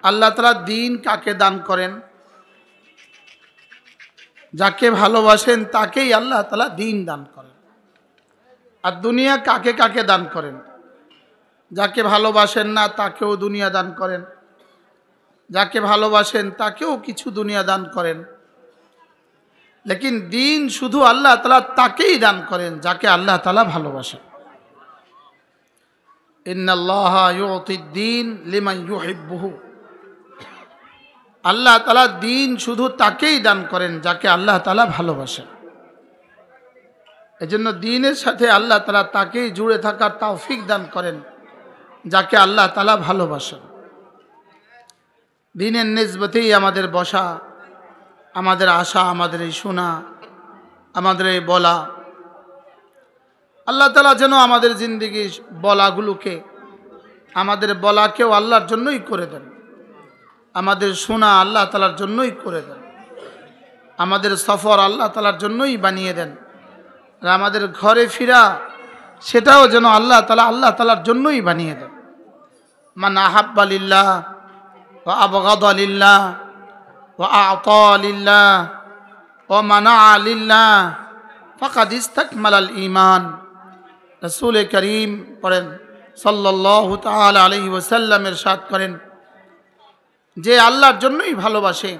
আল্লাহ তাআলা দিন কাকে দান করেন? যাকে ভালোবাসেন তাকেই আল্লাহ তাআলা দিন দান করেন। আর দুনিয়া কাকে কাকে দান করেন? যাকে ভালোবাসেন না তাকেও দুনিয়া দান করেন, যাকে ভালোবাসেন তাকেও কিছু দুনিয়া দান করেন। লেকিন দিন শুধু আল্লাহ তাআলা তাকেই দান করেন যাকে আল্লাহ তাআলা ভালোবাসেন। ইন্নাল্লাহা ইউতিদ দ্বীন লিমান ইউহিব্বুহু। আল্লাহ তাআলা দিন শুধু তাকেই দান করেন যাকে আল্লাহ তাআলা ভালোবাসেন। এজন্য দ্বীনের সাথে আল্লাহ তাআলা তাকেই জুড়ে থাকার তৌফিক দান করেন যাকে আল্লাহ তাআলা ভালোবাসেন। দ্বীনের নিসবতেই আমাদের বসা, আমাদের আশা, আমাদের এই শোনা, আমাদের এই বলা। আল্লাহ তাআলা যেন আমাদের জিন্দেগির বলাগুলোকে, আমাদের বলাকেও আল্লাহর জন্যই করে দেন, আমাদের শোনা আল্লাহ তাআলার জন্যই করে দেন, আমাদের সফর আল্লাহ তাআলার জন্যই বানিয়ে দেন, আর আমাদের ঘরে ফিরা সেটাও যেন আল্লাহ তাআলার জন্যই বানিয়ে দেন। মান আহাব্বা লিল্লাহ ওয়া আবগাদা লিল্লাহ ওয়া আ'তা লিল্লাহ ওয়া মানা'a লিল্লাহ ফাকাদ ইসতাকমালাল ঈমান। রাসূল করিম পড়েন সাল্লাল্লাহু তাআলা আলাইহি ওয়াসাল্লাম ইরশাদ করেন, যে আল্লাহর জন্যই ভালোবাসে,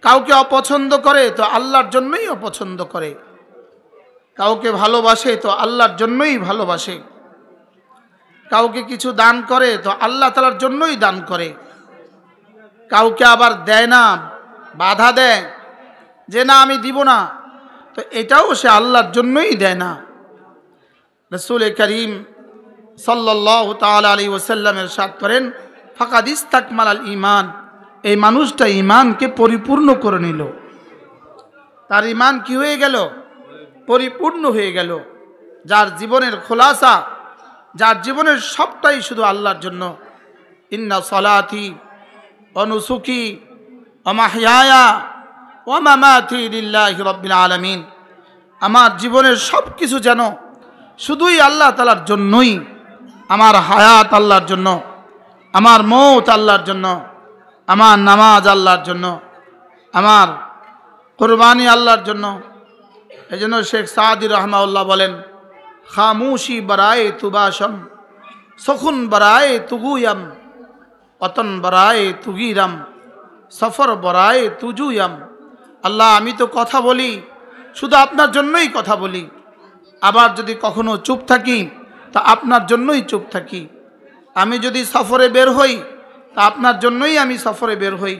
কাউকে অপছন্দ করে তো আল্লাহর জন্যই অপছন্দ করে, কাউকে ভালোবাসে তো আল্লাহর জন্যই ভালোবাসে, কাউকে কিছু দান করে তো আল্লাহ তাআলার জন্যই দান করে, কাউকে আবার দেয় না, বাধা দেয় যে না আমি দিব না, তো এটাও সে আল্লাহর জন্যই দেয় না। রাসূল করিম সাল্লাল্লাহু তাআলা আলাইহি ওয়াসাল্লাম ইরশাদ করেন, ফাকাদ ইসতাকমালাল ঈমান। এই মানুষটা ঈমানকে পরিপূর্ণ করে নিল, তার ঈমান কি হয়ে গেল? পরিপূর্ণ হয়ে গেল। যার জীবনের খোলাসা, যার জীবনের সবটাই শুধু আল্লাহর জন্য। ইন্না সলাতি ওয়া নুসুকি ওয়া মাহইয়ায়া ওয়া মামাতি লিল্লাহি রাব্বিল আলামিন। আমার জীবনের সব কিছু যেন শুধুই আল্লাহ তাআলার জন্যই। আমার হায়াত আল্লাহর জন্য, আমার মৌত আল্লাহর জন্য, আমার নামাজ আল্লাহর জন্য, আমার কুরবানি আল্লাহর জন্য। এই জন্য শেখ সাদি রহমাউল্লাহ বলেন, খামুশি বরায়ে তুবাশম, সখুন বরায়ে তুগুয়াম, অতন বরায়ে তুগিরাম, সফর বরায়ে তুজুয়াম। আল্লাহ, আমি তো কথা বলি, শুধু আপনার জন্যই কথা বলি। আবার যদি কখনো চুপ থাকি তা আপনার জন্যই চুপ থাকি। আমি যদি সফরে বের হই তা আপনার জন্যই আমি সফরে বের হই।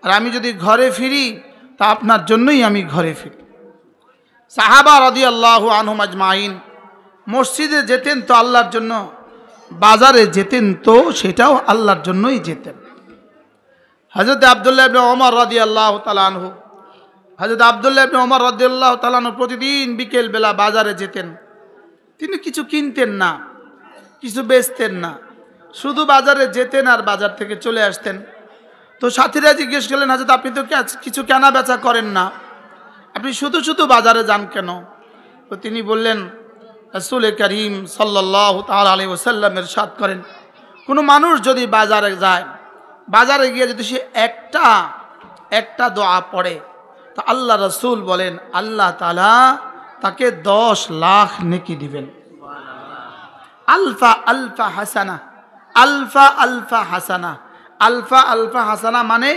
আর আমি যদি ঘরে ফিরি তা আপনার জন্যই আমি ঘরে ফিরি। সাহাবা রাদিয়াল্লাহু আনহুম আজমাইন মসজিদে যেতেন তো আল্লাহর জন্য, বাজারে যেতেন তো সেটাও আল্লাহর জন্যই যেতেন। হযরত আব্দুল্লাহ ইবনে ওমর রাদিয়াল্লাহু তাআলা আনহু, হযরত আব্দুল্লাহ ইবনে ওমর রাদিয়াল্লাহু তাআলা আনহু প্রতিদিন বিকেল বেলা বাজারে যেতেন। তিনি কিছু কিনতেন না, কিছু বেচতেন না, শুধু বাজারে যেতেন আর বাজার থেকে চলে আসতেন। তো সাথীরা জিজ্ঞেস করলেন, হযরত আপনি তো কিছু কেনা বেচা করেন না, আপনি শুধু শুধু বাজারে যান কেন? তো তিনি বললেন, রাসূল করিম সাল্লাল্লাহু তাআলা আলাইহি ওয়াসাল্লাম ইরশাদ করেন, কোনো মানুষ যদি বাজারে যায়, বাজারে গিয়ে যদি সে একটা দোয়া পড়ে, তা আল্লাহ রাসূল বলেন আল্লাহ তাআলা তাকে 10 লাখ নেকি দিবেন। আলফা আলফা হাসানা, আলফা আলফা হাসানা, আলফা আলফা হাসানা মানে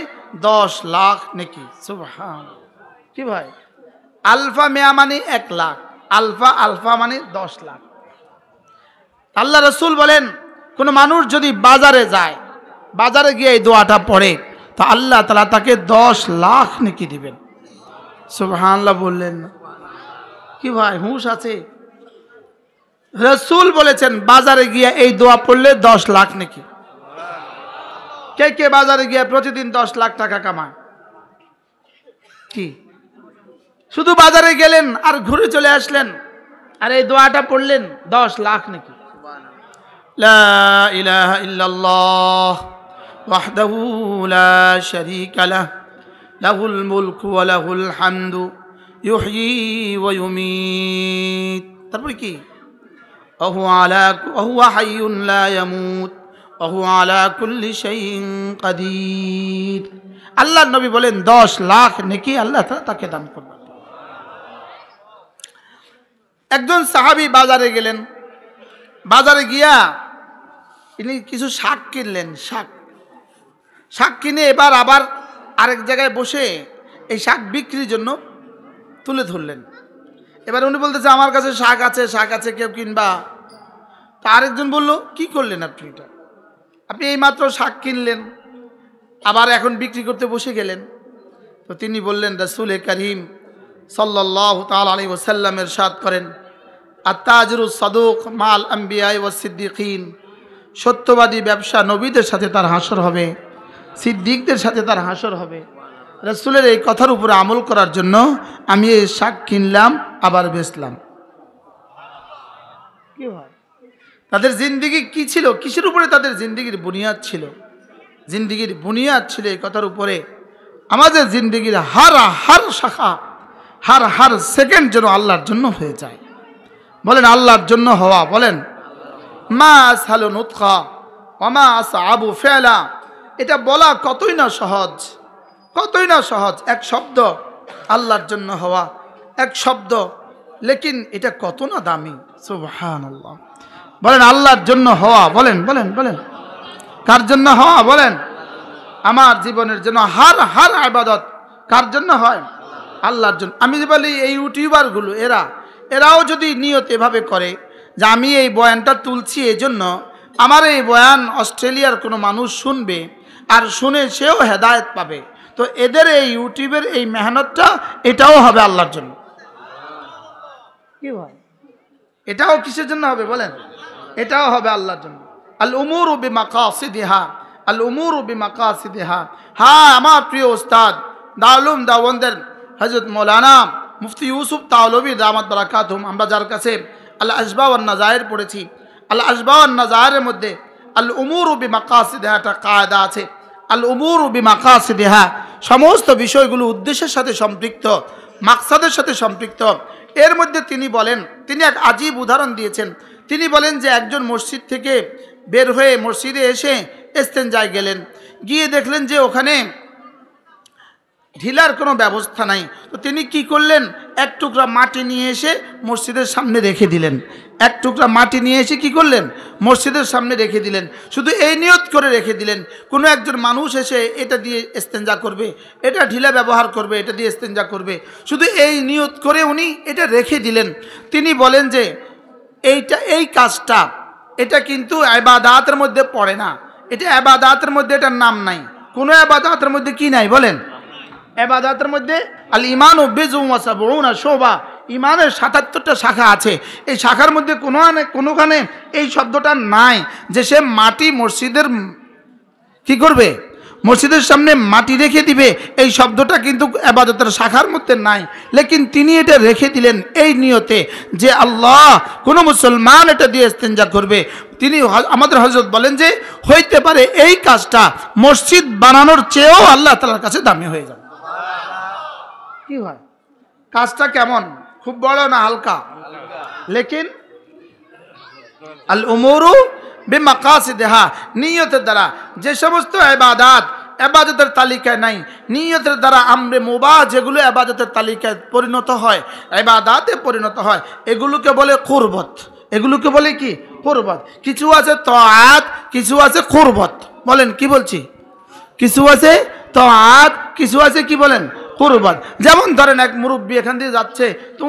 10 লাখ নেকি। সুবহানাল্লাহ। কি ভাই, আলফা মেয়া মানে 1 লাখ, আলফা আলফা মানে 10 লাখ। আল্লাহ রাসূল বলেন, কোন মানুষ যদি বাজারে যায়, বাজারে গিয়ে এই দোয়াটা পড়ে, তা আল্লাহ তাআলা তাকে 10 লাখ নেকি দিবেন। সুবহানাল্লাহ বললেন না? কি ভাই, হুঁশ আছে? রাসূল বলেছেন বাজারে গিয়ে এই দোয়া পড়লে 10 লাখ নেকি। কে কে বাজারে গিয়ে প্রতিদিন 10 লাখ টাকা কামায়? কি শুধু বাজারে গেলেন আর ঘুরে চলে আসলেন আর এই দোয়াটা পড়লেন, 10 লাখ নাকি। লা ইলাহা ইল্লাল্লাহ ওয়াহদাহু লা শারীকা লাহ, লাহুল মুলকু ওয়া লাহুল হামদু, ইউহয়ী ওয়া ইউমীত। তারপর কি? ওয়া হুয়া হাইয়ুন লা ইয়ামুত ওয়া হুয়া আলা কুল্লি শাইইন কাদির। আল্লাহর নবী বলেন 10 লাখ নেকি আল্লাহ তাআলা তাকে দান করবেন। একজন সাহাবী বাজারে গেলেন, বাজারে গিয়া তিনি কিছু শাক কিনলেন। শাক কিনে এবার আবার আরেক জায়গায় বসে এই শাক বিক্রির জন্য তুলে ধরলেন। এবার উনি বলতেছে আমার কাছে শাক আছে, কেউ কিনবা? তা আরেকজন বলল, কি করলেন আপনি এটা? আপনি এইমাত্র শাক কিনলেন, আবার এখন বিক্রি করতে বসে গেলেন। তো তিনি বললেন, রাসূল করিম সাল্লাল্লাহু তাআলা আলাইহি ওয়াসাল্লাম ইরশাদ করেন, আত-তাজিরুস সাদুক মাল আম্বিয়া ওয়াস সিদ্দিকিন, সত্যবাদী ব্যবসা নবীদের সাথে তার হাসর হবে, সিদ্দিকদের সাথে তার হাসর হবে। রাসূলের এই কথার উপরে আমল করার জন্য আমি এই শাক কিনলাম, আবার বেচলাম। কি হয়? তাদের জিন্দেগি কি ছিল? কিসের উপরে তাদের জিন্দেগির বুনিয়াদ ছিল? জিন্দেগির বুনিয়াদ ছিল এই কথার উপরে। আমাদের জিন্দেগির হার শাখা, হার সেকেন্ড যেন আল্লাহর জন্য হয়ে যায়। বলেন আল্লাহর জন্য হওয়া। বলেন মা আসহালু নুতকা ওয়া মা আসআবু ফিআলা। এটা বলা কতই না সহজ, কতই না সহজ। এক শব্দ আল্লাহর জন্য হওয়া, এক শব্দ, লেকিন এটা কত না দামি। সুবহানাল্লাহ। বলেন আল্লাহর জন্য হওয়া। বলেন বলেন বলেন কার জন্য হওয়া? বলেন আমার জীবনের জন্য হার ইবাদত কার জন্য হয়? আল্লাহর জন্য। আমি যে বলি এই ইউটিউবারগুলো এরাও যদি নিয়ত এভাবে করে যে আমি এই বয়ানটা তুলছি এজন্য আমার এই বয়ান অস্ট্রেলিয়ার কোনো মানুষ শুনবে, আর শুনে সেও হেদায়েত পাবে, তো এদের এই ইউটিউবের এই মেহনতটা এটাও হবে আল্লাহর জন্য। কি ভাই? এটাও কিসের জন্য হবে? বলেন এটাও হবে আল্লাহর জন্য। আল উমুরু বিমাকাসিদিহা, আল উমুরু বিমাকাসিদিহা। হ্যাঁ, আমার প্রিয় উস্তাদ দাউলুম দাওবন্দের হযরত মাওলানা মুফতি ইউসুফ তাওলবী দামাত বারাকাতুহুম, আমরা যার কাছে আল আশবা ওয়ান নাজায়ের পড়েছি, আল আশবা ওয়ান নাজায়ের মধ্যে আল উমুরু বিমাকাসিদিহা একটা কায়দা আছে। আল উমুরু বিমাকাসিদিহা, সমস্ত বিষয়গুলো উদ্দেশ্যের সাথে সম্পৃক্ত, মাকসাদের সাথে সম্পৃক্ত। এর মধ্যে তিনি বলেন, তিনি এক আজীব উদাহরণ দিয়েছেন। তিনি বলেন যে একজন মসজিদ থেকে বের হয়ে মসজিদে এসে ইস্তেঞ্জায় গেলেন, গিয়ে দেখলেন যে ওখানে ঢিলার কোনো ব্যবস্থা নাই। তো তিনি কি করলেন? এক টুকরা মাটি নিয়ে এসে মসজিদের সামনে রেখে দিলেন। এক টুকরা মাটি নিয়ে এসে কি করলেন? মসজিদের সামনে রেখে দিলেন। শুধু এই নিয়ত করে রেখে দিলেন, কোনো একজন মানুষ এসে এটা দিয়ে ইস্তেঞ্জা করবে, এটা ঢিলা ব্যবহার করবে, এটা দিয়ে ইস্তেঞ্জা করবে, শুধু এই নিয়ত করে উনি এটা রেখে দিলেন। তিনি বলেন যে এই কাজটা এটা কিন্তু ইবাদাতের মধ্যে পড়ে না, এটা ইবাদাতের মধ্যে এটার নাম নাই। কোনো ইবাদাতের মধ্যে কি নাই? বলেন ইবাদাতের মধ্যে আল ঈমানু বিজুম ওয়া সাবউনা শুবা, ঈমানের ৭৭টা শাখা আছে। এই শাখার মধ্যে কোনোখানে এই শব্দটা নাই যে সে মাটি মসজিদের কি করবে? মসজিদের সামনে মাটি রেখে দিবে। এই শব্দটা কিন্তু ইবাদতের শাখার মধ্যে নাই, লেকিন তিনি এটা রেখে দিলেন এই নিয়তে যে আল্লাহ, কোন মুসলমান এটা দিয়ে ইস্তেঞ্জা করবে। তিনি আমাদের হযরত বলেন যে হইতে পারে এই কাজটা মসজিদ বানানোর চেয়েও আল্লাহ তাআলার কাছে দামি হয়ে যাবে। কি হয়? কাজটা কেমন? খুব বড় না হালকা? লেকিন আল উমুরু বিমাকাসিদিহা, নিয়তের দ্বারা যে সমস্ত ইবাদতের তালিকায় নাই, নিয়তের দ্বারা আমরে মুবাহ যেগুলো ইবাদতের তালিকায় পরিণত হয়, ইবাদতে পরিণত হয়, এগুলোকে বলে কুরবত। এগুলোকে বলে কি? কুরবত। কিছু আছে তাআত, কিছু আছে কুরবত। বলেন কি বলছি? কিছু আছে তাআত, কিছু আছে কি বলেন? কুরবত। যেমন ধরেন এক মুরব্বী এখান দিয়ে যাচ্ছে, তো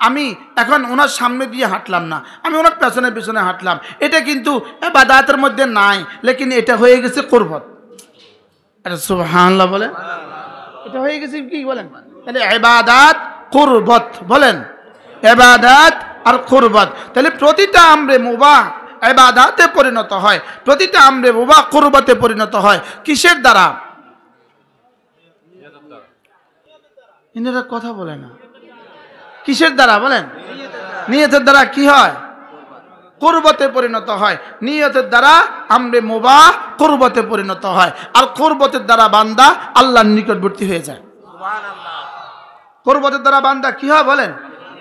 আমি এখন ওনার সামনে দিয়ে হাঁটলাম না, আমি ওনার পেছনে পেছনে হাঁটলাম, এটা কিন্তু ইবাদতের মধ্যে নাই, লেকিন এটা হয়ে গেছে কুরবত। আরে সুবহানাল্লাহ বলে, এটা হয়ে গেছে কি বলেন? তাহলে ইবাদত কুরবত। বলেন ইবাদত আর কুরবত। তাহলে প্রতিটা আমরে মুবাহ ইবাদতে পরিণত হয়, প্রতিটা আমরে মুবাহ কুরবতে পরিণত হয়। কিসের দ্বারা? ইনারা কথা বলে না। কিসের দ্বারা? বলেন নিয়তের দ্বারা। কি হয়? কুরবতে পরিণত হয়। নিয়তের দ্বারা আমরে মুবাহ কুরবতে পরিণত হয়, আর কুরবতের দ্বারা বান্দা আল্লাহর নিকটবর্তী হয়ে যায়। সুবহানাল্লাহ। কুরবতের দ্বারা বান্দা কি হয়? বলেন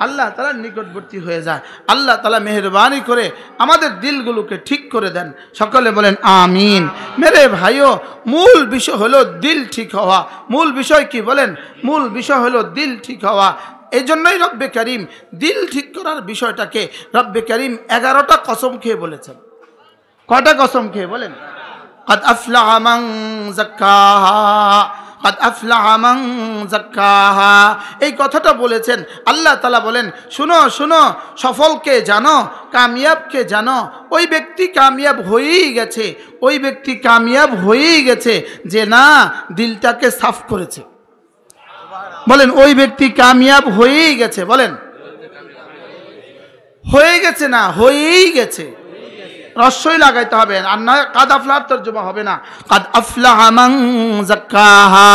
আল্লাহ তাআলার নিকটবর্তী হয়ে যায়। আল্লাহ তাআলা মেহেরবানি করে আমাদের দিলগুলোকে ঠিক করে দেন। সকলে বলেন আমিন। মেরে ভাইও, মূল বিষয় হলো দিল ঠিক হওয়া। মূল বিষয় কি বলেন? মূল বিষয় হলো দিল ঠিক হওয়া। এই জন্যই রব্বে করিম দিল ঠিক করার বিষয়টাকে রব্বে করিম 11টা কসম খেয়ে বলেছেন। কয়টা কসম খেয়ে বলেন? قد أفلح من زكاها قد أفلح من زكاها। এই কথাটা বলেছেন আল্লাহ তাআলা বলেন, শুনো শুনো, সফলকে জানো, কামিয়াবকে জানো। ওই ব্যক্তি কামিয়াব হয়েই গেছে, ওই ব্যক্তি কামিয়াব হয়েই গেছে যে না দিলটাকে সাফ করেছে। বলেন ওই ব্যক্তি কামিয়াব হয়েই গেছে। বলেন হয়ে গেছে না হয়েই গেছে। রস্যই লাগাইতে হবে, আর না কাদ আফলাহ তরজমা হবে না। কাদ আফলাহা মান যাক্কাহা।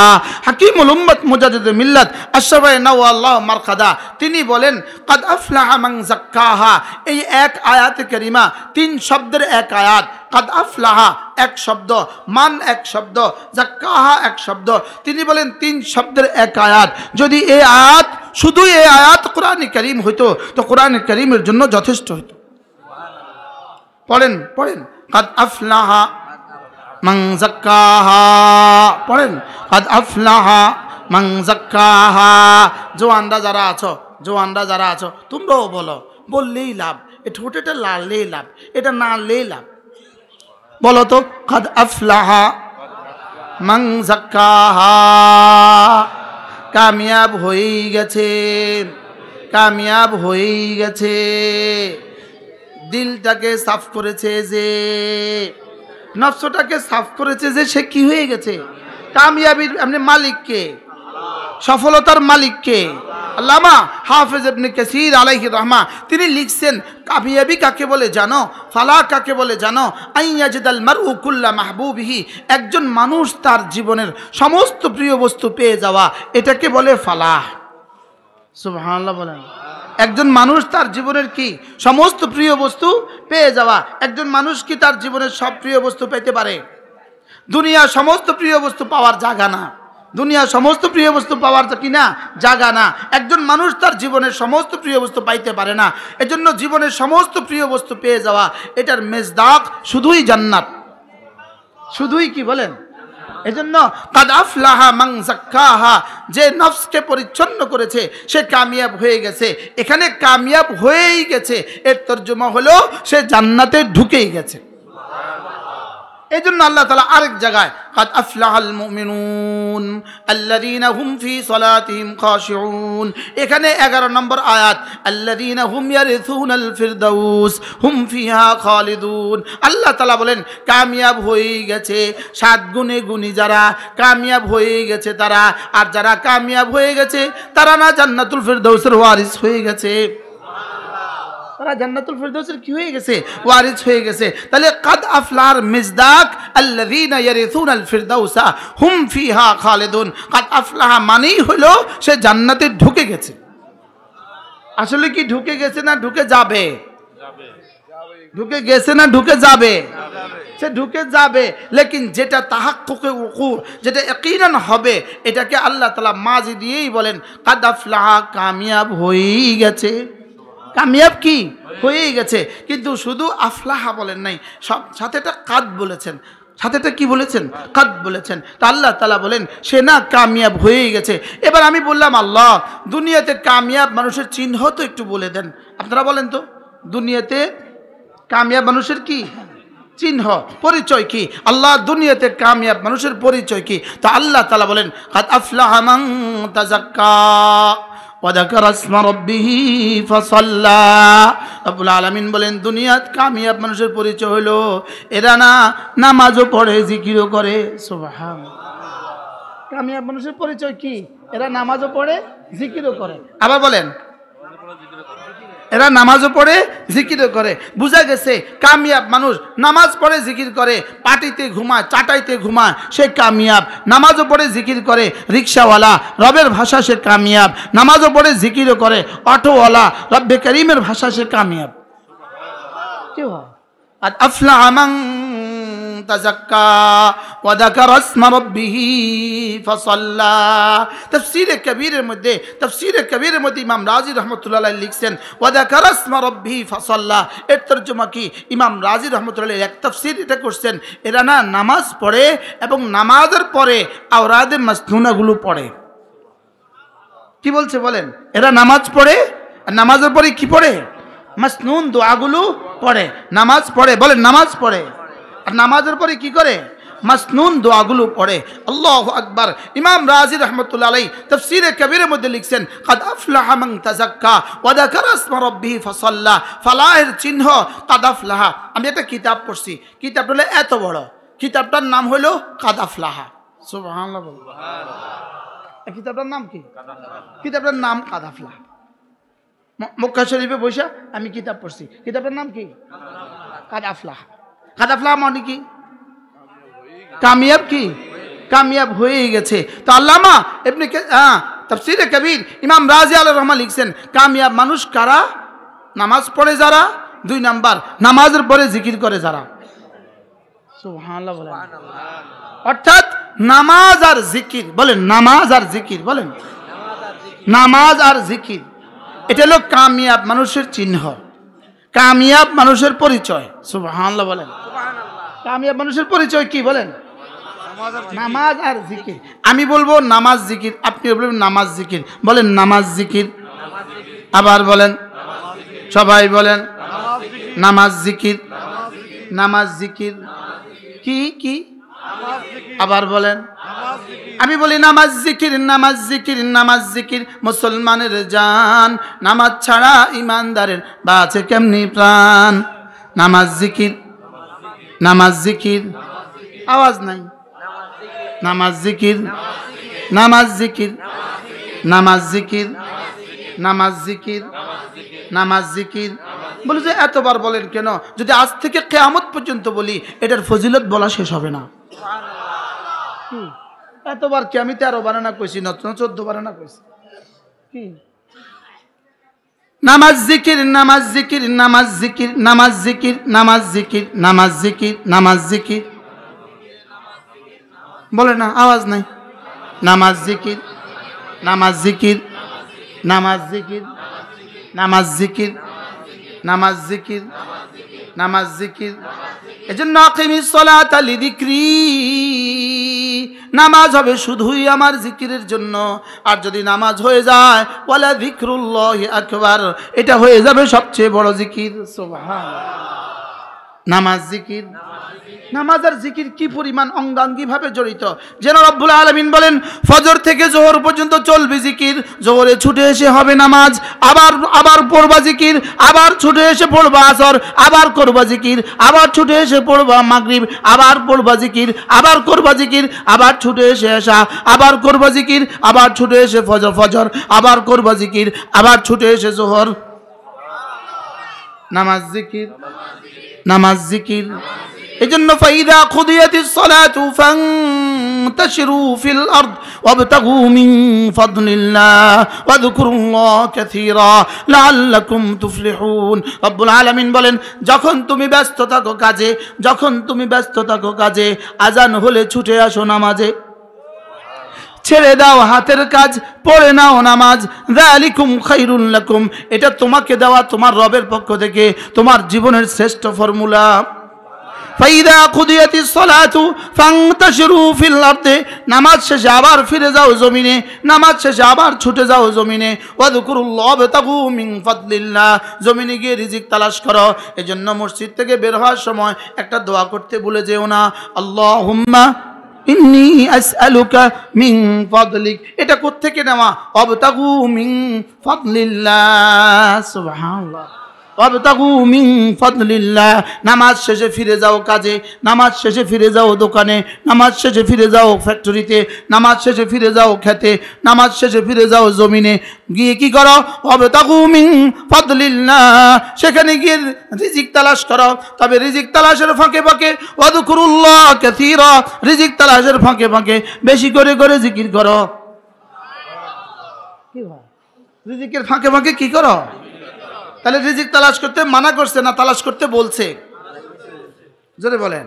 হাকিমুল উম্মত মুজাদ্দিদুল মিল্লাত আশরাফে নাওয়াল্লাহু মারকাদা তিনি বলেন কাদ আফলাহা মান যাক্কাহা। এই এক আয়াতে কারিমা 3 শব্দের এক আয়াত। কাদ আফলাহা এক শব্দ, মান এক শব্দ, যাক্কাহা এক শব্দ। তিনি বলেন 3 শব্দের এক আয়াত। যদি এই আয়াত, শুধু এই আয়াত কোরআনে কারীম হইতো তো কোরআনে কারীমের জন্য যথেষ্ট হইতো। পড়েন পড়েন, কাদ আফলাহা মান যাক্কাহা। পড়েন কাদ আফলাহা মান যাক্কাহা। জওয়ানরা যারা আছো, জওয়ানরা যারা আছো তোমরাও বলো, বললেই লাভ। এ ঠোঁটেটা লাড়লেই লাভ, এটা নাড়লেই লাভ। বলো তো, কাদ আফলাহা মান যাক্কাহা। কামিয়াব হয়েই গেছে, কামিয়াব হয়েই গেছে। দিলটাকে সাফ করেছে যে, নফসটাকে সাফ করেছে যে, সে কি হয়ে গেছে? কামিয়াবির আপনি মালিককে, সফলতার মালিককে। আল্লামা হাফেজ ইবনে কাসির আলাইহি রাহমা তিনি লিখছেন কামিয়াবি কাকে বলে জানো? ফালাহ কাকে বলে জানো? আইয়াজিদাল মারউ কুল্লা মাহবুবিহি। একজন মানুষ তার জীবনের সমস্ত প্রিয় বস্তু পেয়ে যাওয়া, এটাকে বলে ফালাহ। সুবহানাল্লাহ বলেন। একজন মানুষ তার জীবনের কি সমস্ত প্রিয় বস্তু পেয়ে যাওয়া। একজন মানুষ কি তার জীবনের সব প্রিয় বস্তু পেতে পারে? দুনিয়া সমস্ত প্রিয় বস্তু পাওয়ার জায়গা না, দুনিয়া সমস্ত প্রিয় বস্তু পাওয়ার কি না জায়গা না। একজন মানুষ তার জীবনের সমস্ত প্রিয় বস্তু পাইতে পারে না। এজন্য জীবনের সমস্ত প্রিয় বস্তু পেয়ে যাওয়া, এটার মেজদাক শুধুই জান্নাত, শুধুই কি বলেন? এজন্য কাদ আফলাহা মান যাক্কাহা। যে নফসকে পরিচ্ছন্ন করেছে সে কামিয়াব হয়ে গেছে। এখানে কামিয়াব হয়েই গেছে এর তর্জমা হলো সে জান্নাতে ঢুকেই গেছে। এই জন্য আল্লাহ তাআলা আরেক জায়গায় কাদ আফলাহাল মুমিনুন আল্লাযীনা হুম ফি সালাতিহিম খাশিউন। এখানে 11 নম্বর আয়াত, আল্লাযীনা হুম ইয়ারিসুনাল ফিরদাউস হুম ফিহা খালিদুন। আল্লাহ তাআলা বলেন কামিয়াব হয়ে গেছে 7 গুণে গুণী যারা, কামিয়াব হয়ে গেছে তারা। আর যারা কামিয়াব হয়ে গেছে তারা না জান্নাতুল ফিরদাউসের ওয়ারিস হয়ে গেছে, তারা জান্নাতুল ফিরদাউসের কি হয়ে গেছে? ওয়ারিস হয়ে গেছে। তাহলে কাদ আফলার মিজদাক আল্লাযীনা ইয়ারিসুনাল ফিরদাউসা হুম ফিহা খালিদুন। কাদ আফলাহা মানেই হলো সে জান্নাতে ঢুকে গেছে। আসলে কি ঢুকে গেছে না ঢুকে যাবে? ঢুকে গেছে না ঢুকে যাবে? সে ঢুকে যাবে। লেকিন যেটা তাহাক্কুকে উকুর, যেটা ইয়াকিনান হবে, এটাকে আল্লাহ তাআলা মাজি দিয়েই বলেন কাদ আফলাহা, কামিয়াব হয়েই গেছে। কামিয়াব কি হয়েই গেছে। কিন্তু শুধু আফলাহা বলেন নাই, সব সাথে একটা কাদ বলেছেন, সাথে একটা কি বলেছেন? কাদ বলেছেন। তা আল্লাহ তাআলা বলেন সে না কামিয়াব হয়েই গেছে। এবার আমি বললাম আল্লাহ দুনিয়াতে কামিয়াব মানুষের চিহ্ন তো একটু বলে দেন। আপনারা বলেন তো দুনিয়াতে কামিয়াব মানুষের কি চিহ্ন, পরিচয় কি? আল্লাহ দুনিয়াতে কামিয়াব মানুষের পরিচয় কি? তা আল্লাহ তাআলা বলেন কাদ আফলাহা মান তাযাক্কা ওয়াযাকারা ইসমা রাব্বিহি ফাসাল্লা। রব্বুল আলামিন বলেন দুনিয়াত কামিয়াব মানুষের পরিচয় হলো এরা না নামাজও পড়ে, জিকিরও করে। সুবহানাল্লাহ। কামিয়াব মানুষের পরিচয় কি? এরা নামাজও পড়ে, জিকিরও করে। আবার বলেন এরা নামাজও পড়ে, জিকিরও করে। বুঝা গেছে কামিয়াব মানুষ নামাজ পড়ে, জিকির করে, পাটিতে ঘুমায়, চাটাইতে ঘুমায়, সে কামিয়াব। নামাজও পড়ে, জিকির করে, রিক্সাওয়ালা, রবের ভাষা সে কামিয়াব। নামাজও পড়ে, জিকিরও করে, অটোওয়ালা, রব্বে করিমের ভাষা সে কামিয়াব। কি হয়? আর আফলাহা মান তাযাক্কা ওয়া যাকারা ইসমা রাব্বিহি ফাসাল্লা। তাফসীরে কবীরের মধ্যে ইমাম রাজি রাহমাতুল্লাহ আলাইহি লিখছেন ওয়া যাকারা ইসমা রাব্বিহি ফাসাল্লা। এর তরজমা কি ইমাম রাজি রাহমাতুল্লাহ আলাইহি এক তাফসীর এটা করছেন, এরা না নামাজ পড়ে এবং নামাজের পরে আওরাদে মাসনুনাগুলো পড়ে। কি বলছে বলেন? এরা নামাজ পড়ে আর নামাজের পরে কি পড়ে? মাসনুন দোয়াগুলো পড়ে। নামাজ পড়ে, বলেন নামাজ পড়ে, আর নামাজের পরে কি করে? মাসনুন দোয়াগুলো পড়ে। আল্লাহু আকবার। ইমাম রাজি রাহমাতুল্লাহ আলাইহি তাফসীরে কবীরের মধ্যে লিখছেন কাদ আফলাহা মান তাযাক্কা ওয়া যাকারা ইসমা রাব্বিহি ফাসাল্লা। ফালাহের চিহ্ন কাদ আফলাহা। আমি একটা কিতাব পড়ছি, কিতাবটা হলো এত বড়, কিতাবটার নাম হলো কাদ আফলাহা। সুবহানাল্লাহ। সুবহানাল্লাহ। কিতাবটার নাম কি? কিতাবটার নাম কাদ আফলাহা। মক্কা শরীফে বসে আমি কিতাব পড়ছি, কিতাবের নাম কি? কাদ আফলাহা। কাদ আফলাহা মানে কি? কামিয়াব। কি? কামিয়াব হয়ে গেছে। তো আল্লামা ইবনে তাফসীরে কবীর ইমাম রাজি আলাইহির রহমান লিখছেন কামিয়াব মানুষ কারা? নামাজ পড়ে যারা, 2 নাম্বার নামাজের পরে জিকির করে যারা। সুবহানাল্লাহ বলেন। অর্থাৎ নামাজ আর জিকির, বলেন নামাজ আর জিকির, বলেন নামাজ আর জিকির, এটা হলো কামিয়াব মানুষের চিহ্ন, কামিয়াব মানুষের পরিচয়। সুবহানাল্লাহ বলেন। কামিয়াব মানুষের পরিচয় কি বলেন? নামাজ আর জিকির। আমি বলবো নামাজ জিকির, আপনি বলবেন নামাজ জিকির, বলেন নামাজ জিকির। আবার বলেন, সবাই বলেন নামাজ জিকির, নামাজ জিকির। কি কি? আবার বলেন। আমি বলি নামাজ জিকির, নামাজ জিকির, নামাজ জিকির। মুসলমানের জান, নামাজ ছাড়া ইমানদারের বাঁচে কেমনি প্রাণ। নামাজ জিকির, নামাজ জিকির। আওয়াজ নাই। নামাজ জিকির, নামাজ জিকির, নামাজ জিকির, নামাজ জিকির, নামাজ জিকির। বলে যে এতবার বলেন কেন? যদি আজ থেকে কিয়ামত পর্যন্ত বলি এটার ফজিলত বলা শেষ হবে না। এতবার কি আমি 13 বার না কইছি, না 14 বার না কইছি? কি? নামাজ জিকির, নামাজ জিকির, নামাজ জিকির, নামাজ জিকির, নামাজ জিকির, নামাজ জিকির, নামাজ জিকির। বলে না, আওয়াজ নাই। নামাজ জিকির, নামাজ জিকির, নামাজ জিকির, নামাজ জিকির, নামাজ জিকির, নামাজ জিকির। এজন্য আকিমিস সালাতা লিযিকরি, নামাজ হবে শুধুই আমার জিকিরের জন্য। আর যদি নামাজ হয়ে যায় ওয়ালা যিকরুল্লাহি আকবার, এটা হয়ে যাবে সবচেয়ে বড় জিকির। সুবহানাল্লাহ। নামাজ জিকির, নামাজ আর জিকির কি পরিমাণ অঙ্গাঙ্গি ভাবে জড়িত। যেন রব্বুল আলামিন বলেন ফজর থেকে জোহর পর্যন্ত চলবে জিকির, জোহরে ছুটে এসে হবে নামাজ, আবার পড়বা জিকির, আবার ছুটে এসে পড়বা আসর, আবার করবা জিকির, আবার ছুটে এসে পড়বা মাগরিব, আবার পড়বা জিকির, আবার করবা জিকির, আবার ছুটে এসে এশা, আবার করবা জিকির, আবার ছুটে এসে ফজর, আবার করবা জিকির, আবার ছুটে এসে জোহর। নামাজ জিকির, নামাজ জিকির। এজন্য ফাইদা কুদিয়াতিস সালাতু ফান্তাশিরু ফিল আরদ ওয়াবতাগু মিন ফাদলিল্লাহ ওয়াযকুরুল্লাহ কাসীরা লাআল্লাকুম তুফলিহুন। রব্বুল আলামিন বলেন যখন তুমি ব্যস্ত থাকো কাজে, যখন তুমি ব্যস্ত থাকো কাজে, আজান হলে ছুটে আসো নামাজে, ছেড়ে দাও হাতের কাজ, পড়ে নাও নামাজ। যালিকুম খায়রুল লাকুম, এটা তোমাকে দেওয়া তোমার রবের পক্ষ থেকে তোমার জীবনের শ্রেষ্ঠ ফর্মুলা। ফাইদা কুদিয়াতিস সালাতু ফান্তাশিরু ফিল আরদি, নামাজ শেষে আবার ফিরে যাও জমিনে, নামাজ শেষে আবার ছুটে যাও জমিনে। ওয়াযকুরুল্লাহ ওয়াবতাগু মিন ফাদলিল্লাহ, জমিনে গিয়ে রিজিক তালাশ করো। এজন্য মসজিদ থেকে বের হওয়ার সময় একটা দোয়া করতে ভুলে যেও না, আল্লাহুম্মা ইন্নী আসআলুকা মিন ফাদলিক। এটা কোত্থেকে নেওয়া? ওয়াবতাগু মিন ফাদলিল্লাহ। সুবহানাল্লাহ। ওয়াবতাগু মিন ফাদলিল্লাহ। নামাজ শেষে ফিরে যাও কাজে, নামাজ শেষে ফিরে যাও দোকানে, নামাজ শেষে ফিরে যাও ফ্যাক্টরিতে, নামাজ শেষে ফিরে যাও খেতে, নামাজ শেষে ফিরে যাও জমিনে। গিয়ে কি করো? ওয়াবতাগু মিন ফাদলিল্লাহ, সেখানে গিয়ে রিজিক তালাশ করো। তবে রিজিক তালাশের ফাঁকে ফাঁকে ওয়াযকুরুল্লাহ কাসীরা, রিজিক তালাশের ফাঁকে ফাঁকে বেশি করে করে জিকির করো। কি ভাই? রিজিকের ফাঁকে ফাঁকে কি করো? তাহলে রিজিক তালাশ করতে মানা করছে না তালাশ করতে বলছে? জোরে বলেন।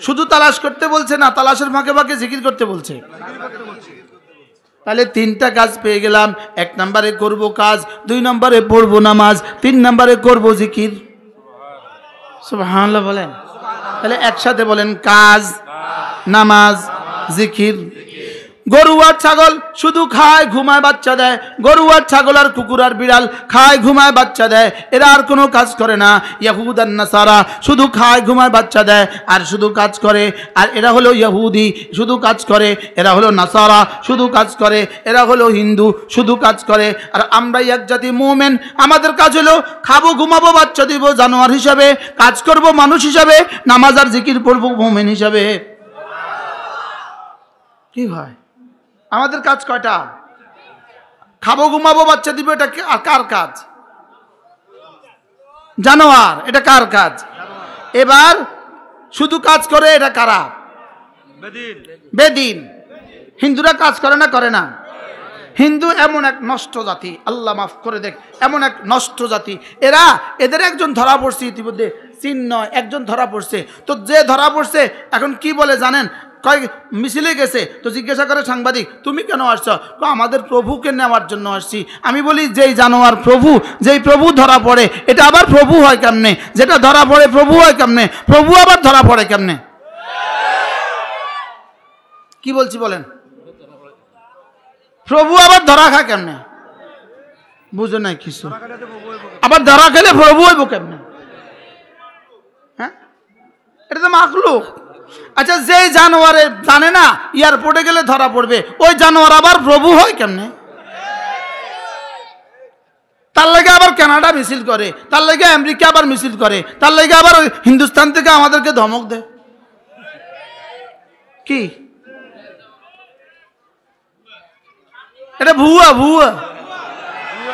শুধু তালাশ করতে বলছে না, তালাশের ফাঁকে ফাঁকে জিকির করতে বলছে। তাহলে তিনটা কাজ পেয়ে গেলাম। 1 নম্বরে করব কাজ, 2 নম্বরে পড়বো নামাজ, 3 নম্বরে করব জিকির। সুবহানাল্লাহ বলেন। তাহলে একসাথে বলেন, কাজ, নামাজ, জিকির। গরু আর ছাগল শুধু খায় ঘুমায় বাচ্চা দেয়, গরু আর ছাগল আর কুকুর আর বিড়াল খায় ঘুমায় বাচ্চা দেয়, এরা আর কোনো কাজ করে না। ইহুদ আর নাসারা শুধু খায় ঘুমায় বাচ্চা দেয় আর শুধু কাজ করে, আর এরা হলো ইহুদি, শুধু কাজ করে। এরা হলো নাসারা, শুধু কাজ করে। এরা হলো হিন্দু, শুধু কাজ করে। আর আমরাই এক জাতি মুমিন, আমাদের কাজ হলো খাবো ঘুমাবো বাচ্চা দিব জানোয়ার হিসাবে, কাজ করব মানুষ হিসাবে, নামাজ আর জিকির পড়বো মুমিন হিসাবে। কি ভাই, আমাদের কাজ কয়টা? খাবো ঘুমাবো বাচ্চা দিব, এটা কার কাজ? জানোয়ার, এটা কার কাজ? এবার শুধু কাজ করে, এটা কারা? বেদিন। হিন্দুরা কাজ করে না, করে না? হিন্দু এমন এক নষ্ট জাতি, আল্লাহ মাফ করে দেখ, এমন এক নষ্ট জাতি। এদের একজন ধরা পড়ছে ইতিমধ্যে, চিহ্ন একজন ধরা পড়ছে। তো যে ধরা পড়ছে এখন কি বলে জানেন? কয় মিছিলে গেছে, তো জিজ্ঞাসা করে সাংবাদিক, তুমি কেন আসছো? আমাদের প্রভুকে নেওয়ার জন্য আসছি। আমি বলি, যেই জানোয়ার প্রভু, যেই প্রভু ধরা পড়ে, এটা আবার প্রভু হয় কেমনে? যেটা ধরা পড়ে প্রভু হয় কেমনে? প্রভু আবার ধরা পড়ে কেমনে? কি বলছি বলেন? প্রভু আবার ধরা খায় কেমনে? বুঝো নাই কিছু? আবার ধরা খেলে প্রভু হইব কেমনে? হ্যাঁ, এটা তো মাখলুক। আচ্ছা, যে জানোয়ারে জানে না এয়ারপোর্টে গেলে ধরা পড়বে, ওই জানোয়ার আবার প্রভু হয় কেমনে? তার লাগে আবার কানাডা মিছিল করে, তার লাগে আমেরিকা আবার মিছিল করে, তার লাগে আবার হিন্দুস্তান থেকে আমাদেরকে ধমক দেয়। কি এটা? ভুয়া, ভুয়া।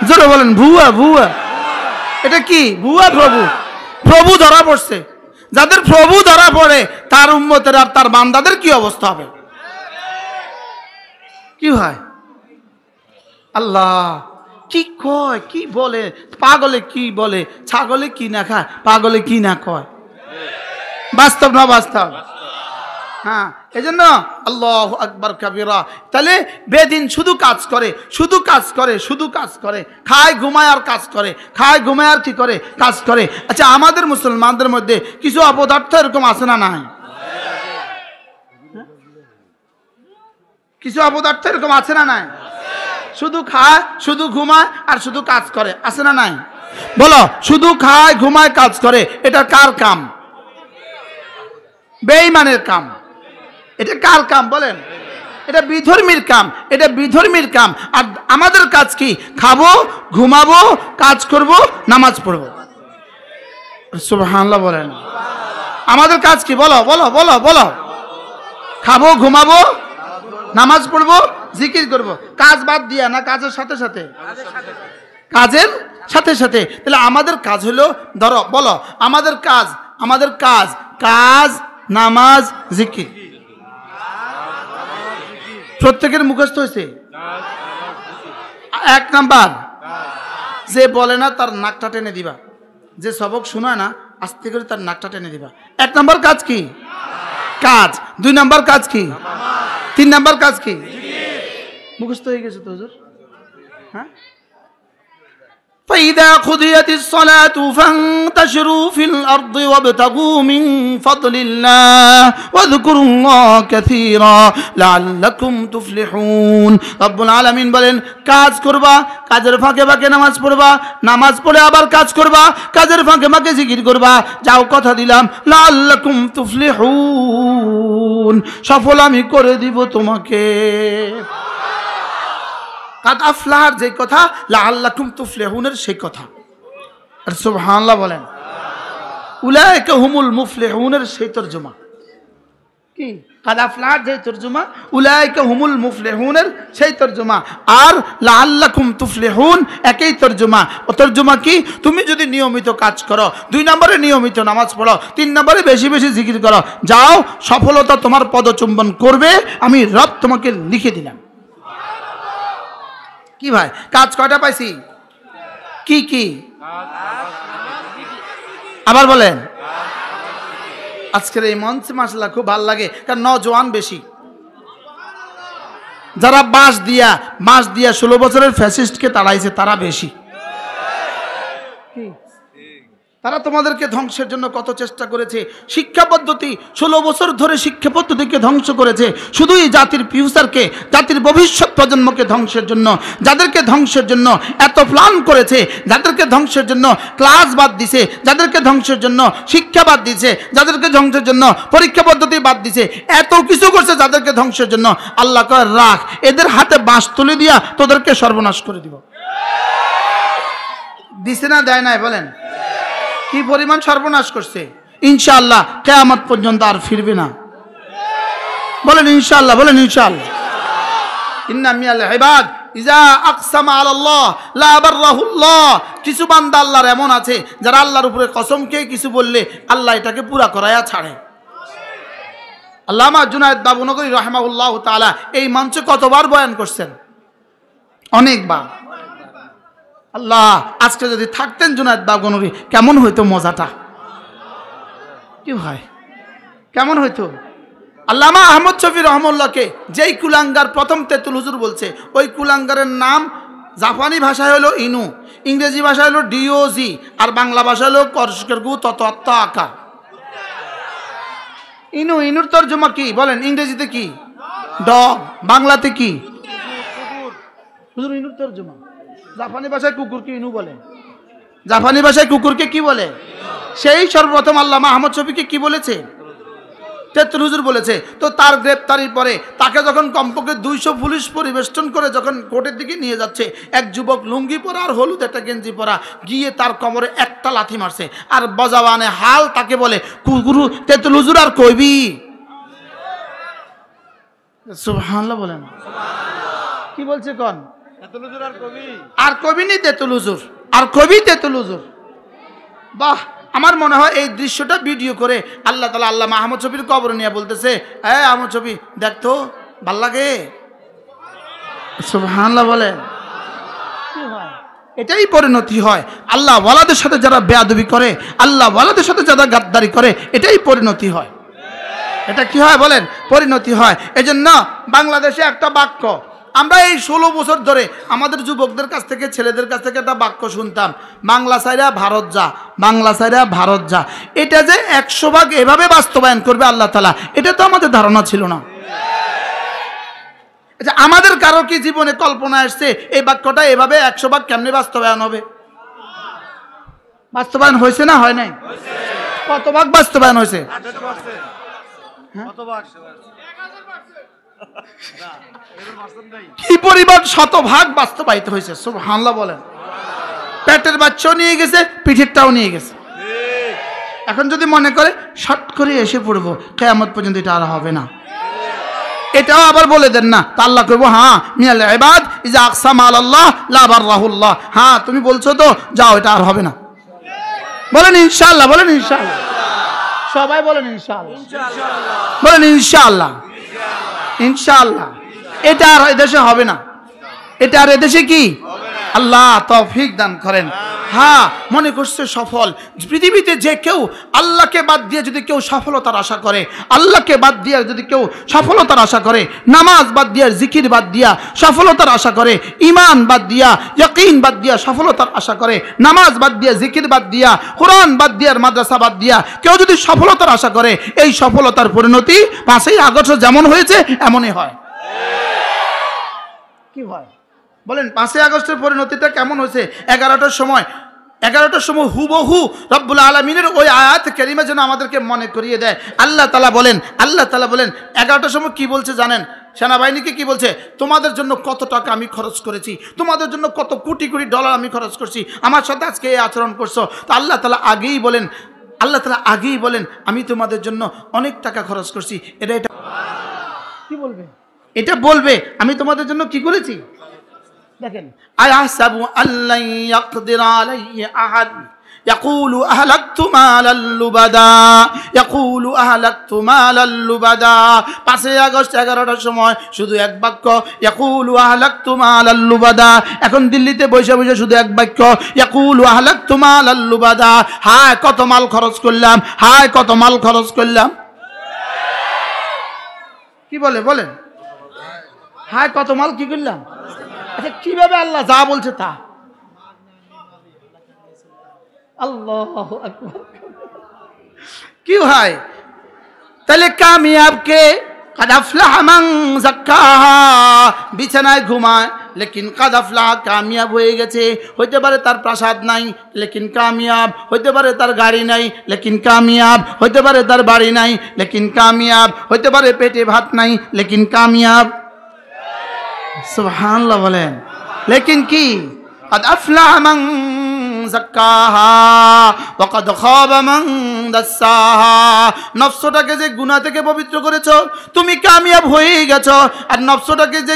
জোরে বলেন, ভুয়া, ভুয়া। এটা কি? ভুয়া প্রভু। প্রভু ধরা পড়ছে। যাদের প্রভু ধরা পড়ে তার উম্মতের আর তার বান্দাদের কি অবস্থা হবে? কি হয়? আল্লাহ কি কয়, কি বলে? পাগলে কি বলে? ছাগলে কি না খায়, পাগলে কি না কয়? বাস্তব না বাস্তব? হ্যাঁ, এই জন্য আল্লাহু আকবার কাবীরা। তাহলে বেদিন শুধু কাজ করে, শুধু কাজ করে, শুধু কাজ করে, খায় ঘুমায় আর কাজ করে, খায় ঘুমায় আর কি করে? কাজ করে। আচ্ছা, আমাদের মুসলমানদের মধ্যে কিছু অপদার্থ এরকম আছে না নাই? কিছু অপদার্থ এরকম আছে না নাই? শুধু খায়, শুধু ঘুমায় আর শুধু কাজ করে, আছে না নাই? বলো, শুধু খায় ঘুমায় কাজ করে, এটা কার কাম? বেঈমানের কাম। এটা কার কাম বলেন? এটা বিধর্মীর কাম, এটা বিধর্মীর কাম। আর আমাদের কাজ কি? খাবো, ঘুমাবো, কাজ করব, নামাজ পড়বো। সুবহানাল্লাহ বলেন। আমাদের কাজ কি? বলো বলো বলো বলো। খাবো, ঘুমাবো, নামাজ পড়বো, জিকির করব। কাজ বাদ দিয়া না, কাজের সাথে সাথে? কাজের সাথে সাথে। তাহলে আমাদের কাজ হলো, ধরো বলো, আমাদের কাজ, আমাদের কাজ, কাজ, নামাজ, জিকির। প্রত্যেকের মুখস্থ হয়েছে? 1 নাম্বার, যে বলে না তার নাকটা টেনে দিবা, যে সবক শোনায় না আস্তে করে তার নাকটা টেনে দিবা। 1 নাম্বার কাজ কি? কাজ। 2 নাম্বার কাজ কি? 3 নাম্বার কাজ কি? মুখস্থ হয়ে গেছে তো হুজুর? হ্যাঁ। فإذا قضيت الصلاة فانتشروا في الأرض وابتغوا من فضل الله واذكروا الله كثيرا لعلكم تفلحون। رب العالمين বলেন, কাজ করবা, কাজের ফাঁকে ফাঁকে নামাজ পড়বা, নামাজ পড়ে আবার কাজ করবা, কাজের ফাঁকে ফাঁকে জিকির করবা। যাও, কথা দিলাম, লাআল্লাকুম তুফলিহুন, সফল আমি করে দিব তোমাকে। কাদ আফলাহর যে কথা, লাআল্লাকুম তুফলিহুনের সেই কথা। আর সুবহানাল্লাহ বলেন। উলাইকা হুমুল মুফলিহুনের সেই তরজমা কি? কাদ আফলাহর যে তরজমা, উলাইকা হুমুল মুফলিহুনের সেই তরজমা। আর লাআল্লাকুম তুফলিহুন একই তরজমা। ও তরজমা কি? তুমি যদি নিয়মিত কাজ করো, 2 নম্বরে নিয়মিত নামাজ পড়ো, 3 নম্বরে বেশি বেশি জিকির করো, যাও, সফলতা তোমার পদচুম্বন করবে, আমি রব তোমাকে লিখে দিলাম। কি ভাই, কাজ কয়টা পাইছি? কি কি? আবার বলেন। আজকের এই মঞ্চে মাশাআল্লাহ খুব ভালো লাগে, কারণ নওজোয়ান বেশি। যারা বাঁশ দিয়া 16 বছরের ফ্যাসিস্টকে তাড়াইছে তারা বেশি। তারা তোমাদেরকে ধ্বংসের জন্য কত চেষ্টা করেছে। শিক্ষা পদ্ধতি 16 বছর ধরে শিক্ষা পদ্ধতিকে ধ্বংস করেছে, শুধু এই জাতির ফিউচারকে, জাতির ভবিষ্যৎ প্রজন্মকে ধ্বংসের জন্য। যাদেরকে ধ্বংসের জন্য এত প্ল্যান করেছে, যাদেরকে ধ্বংসের জন্য ক্লাস বাদ দিছে, যাদেরকে ধ্বংসের জন্য শিক্ষা বাদ দিছে, যাদেরকে ধ্বংসের জন্য পরীক্ষা পদ্ধতি বাদ দিছে, এত কিছু করছে যাদেরকে ধ্বংসের জন্য। আল্লাহ কয় রাখ, এদের হাতে বাঁশ তুলে দিয়া তোদেরকে সর্বনাশ করে দিব। দিছে না দেয় নাই বলেন? কি পরিমাণ সর্বনাশ করছে। ইনশাআল্লাহ কিয়ামত পর্যন্ত আর ফিরবে না। বলেন ইনশাআল্লাহ, বলেন ইনশাআল্লাহ। ইন্না মিনাল ইবাদ ইজা আকসামা আলাল্লাহ লা বাররাহুল্লাহ। কিছু বান্দা আল্লাহর এমন আছে যারা আল্লাহর উপরে কসম খেয়ে কিছু বললে আল্লাহ এটাকে পুরা করায়া ছাড়ে। আল্লামা জুনায়েদ বাবুনগরী রাহিমাহুল্লাহ তাআলা এই মঞ্চে কতবার বয়ান করছেন? অনেকবার। আল্লাহ আজকে যদি থাকতেন জুনায়েদ বাবুনগরী, কেমন হইতো মজাটা, কি হয়, কেমন হইতো। আল্লামা আহমদ শফি রহমুল্লাহকে যেই কুলাঙ্গার প্রথম তেতুল হুজুর বলছে, ওই কুলাঙ্গারের নাম জাপানি ভাষায় হলো ইনু, ইংরেজি ভাষায় হলো ডিওজি, আর বাংলা ভাষা হলো করসকের গু তত আকা। ইনু, ইনুর তর্জমা কি বলেন? ইংরেজিতে কি? ডগ। বাংলাতে কি? হুজুর ইনুর তর্জমা জাপানি ভাষায় কুকুরকে ইনু বলে, জাপানি ভাষায় কুকুরকে কি বলে? সেই সর্বপ্রথম আল্লামা আহমদ শফিকে কি বলেছে? তেতুল হুজুর বলেছে। তো তার গ্রেপ্তারির পরে তাকে যখন কমপক্ষে 200 পুলিশ পরিবেষ্টন করে যখন কোর্টের দিকে নিয়ে যাচ্ছে, এক যুবক লুঙ্গি পরা আর হলুদ একটা গেঞ্জি পরা গিয়ে তার কোমরে একটা লাথি মারছে, আর বজাবানে হাল তাকে বলে কুকুরু তেতুল হুজুর আর কইবি। সুবহানাল্লাহ বলেন। কি বলছে কোন? আর কবি নি তেতুল হুজুর, আর কবি তেতুল হুজুর। বাহ, আমার মনে হয় এই দৃশ্যটা ভিডিও করে আল্লাহ তাআলা আল্লামা আহমদ শফির কবর নিয়ে বলতেছে, হ্যাঁ আহমদ শফি দেখ তো ভাল লাগে। সুবহানাল্লাহ বলেন। কি হয়? এটাই পরিণতি হয়। আল্লাহ ওয়ালাদের সাথে যারা বেয়াদবি করে, আল্লাহ ওয়ালাদের সাথে যারা গাদ্দারি করে, এটাই পরিণতি হয়। এটা কি হয় বলেন? পরিণতি হয়। এজন্য বাংলাদেশে একটা বাক্য, আমরা এই 16 বছর ধরে আমাদের যুবকদের কাছ থেকে, ছেলেদের কাছ থেকে একটা বাক্য শুনতাম, বাংলা সাইরা ভারত যা, বাংলা সাইরা ভারত যা। এটা যে 100% এভাবে বাস্তবায়ন করবে আল্লাহ তাআলা, এটা তো আমাদের ধারণা ছিল না। আচ্ছা, আমাদের কারো কি জীবনে কল্পনা আসছে এই বাক্যটা এভাবে 100% কেমনে বাস্তবায়ন হবে? বাস্তবায়ন হয়েছে না হয় নাই? কত ভাগ বাস্তবায়ন হয়েছে? কি পরিমাণ শতভাগ বাস্তবায়িত হয়েছে। সুবহানাল্লাহ বলেন। পেটের বাচ্চাও নিয়ে গেছে, পিঠেরটাও নিয়ে গেছে। এখন যদি মনে করে শর্ট করে এসে পড়বো, কিয়ামত পর্যন্ত এটা আর হবে না, এটাও আবার বলে দেন না। তা আল্লাহ কইবো, হ্যাঁ মিনাল ইবাদ ইজা আকসামা আলাল্লাহ লা বাররাহুল্লাহ। হ্যাঁ তুমি বলছো তো, যাও, এটা আর হবে না। বলেন ইনশাআল্লাহ, বলেন ইনশাআল্লাহ। সবাই বলেন ইনশাআল্লাহ, বলেন ইনশাআল্লাহ, ইনশাআল্লাহ। এটা আর এদেশে হবে না, এটা আর এদেশে কি? আল্লাহ তৌফিক দান করেন। হ্যাঁ, মনে করছে সফল। পৃথিবীতে যে কেউ আল্লাহকে বাদ দিয়ে যদি কেউ সফলতার আশা করে, আল্লাহকে বাদ দিয়ে যদি কেউ সফলতার আশা করে, নামাজ বাদ দিয়া, জিকির বাদ দিয়া সফলতার আশা করে, ঈমান বাদ দিয়া, ইয়াকিন বাদ দিয়া সফলতার আশা করে, নামাজ বাদ দিয়া, জিকির বাদ দিয়া, কোরআন বাদ দিয়া, মাদ্রাসা বাদ দিয়া কেউ যদি সফলতার আশা করে, এই সফলতার পরিণতি 5ই আগস্ট যেমন হয়েছে এমনই হয়। কি হয় বলেন? 5ই আগস্টের পরিণতিটা কেমন হয়েছে? 11টার সময় হুবহু রব্বুল আলামিনের ওই আয়াত কারিমা যেন আমাদেরকে মনে করিয়ে দেয়। আল্লাহ তাআলা বলেন 11টার সময় কি বলছে জানেন? সেনাবাহিনীকে কি বলছে? তোমাদের জন্য কত টাকা আমি খরচ করেছি, তোমাদের জন্য কত কোটি কোটি ডলার আমি খরচ করছি, আমার সাথে আজকে এই আচরণ করছো। তো আল্লাহ তাআলা আগেই বলেন আমি তোমাদের জন্য অনেক টাকা খরচ করছি। এটা কি বলবে? এটা বলবে আমি তোমাদের জন্য কি করেছি। দেখেন, আয়াহসাবু আল্লান ইয়াকদির আলাইহি আহাদ, ইয়াকুলু আহলাকতু মালাল লুবাদা, ইয়াকুলু আহলাকতু মালাল লুবাদা। 5ই আগস্ট 11টার সময় শুধু এক বাক্য, ইয়াকুলু আহলাকতু মালাল লুবাদা। এখন দিল্লিতে বসে বসে শুধু এক বাক্য, ইয়াকুলু আহলাকতু মালাল লুবাদা। হায় কত মাল খরচ করলাম, হায় কত মাল খরচ করলাম। কি বলে বলেন, হায় কত মাল কি করলাম। আচ্ছা কিভাবে আল্লাহ যা বলছে তা? আল্লাহু আকবার। কি হয় তাহলে কামিয়াব কে? কাদ আফলাহা মান যাক্কাহা, বিছানায় ঘুমায় লেকিন কাদ আফলাহা, কামিয়াব হয়ে গেছে। হইতে পারে তার প্রাসাদ নাই লেকিন কামিয়াব, হইতে পারে তার গাড়ি নাই লেকিন কামিয়াব, হইতে পারে তার বাড়ি নাই লেকিন কামিয়াব, হইতে পারে পেটে ভাত নাই লেকিন কামিয়াব। সুবহানাল্লাহ বলেন। লেকিন কি? কাদ আফলাহা মান যাক্কাহা ওয়া কাদ খাবা মান দাসসাহা। নফসটাকে যে গুনাহ থেকে পবিত্র করেছো তুমি কামিয়াব হয়ে গেছো, আর নফসটাকে যে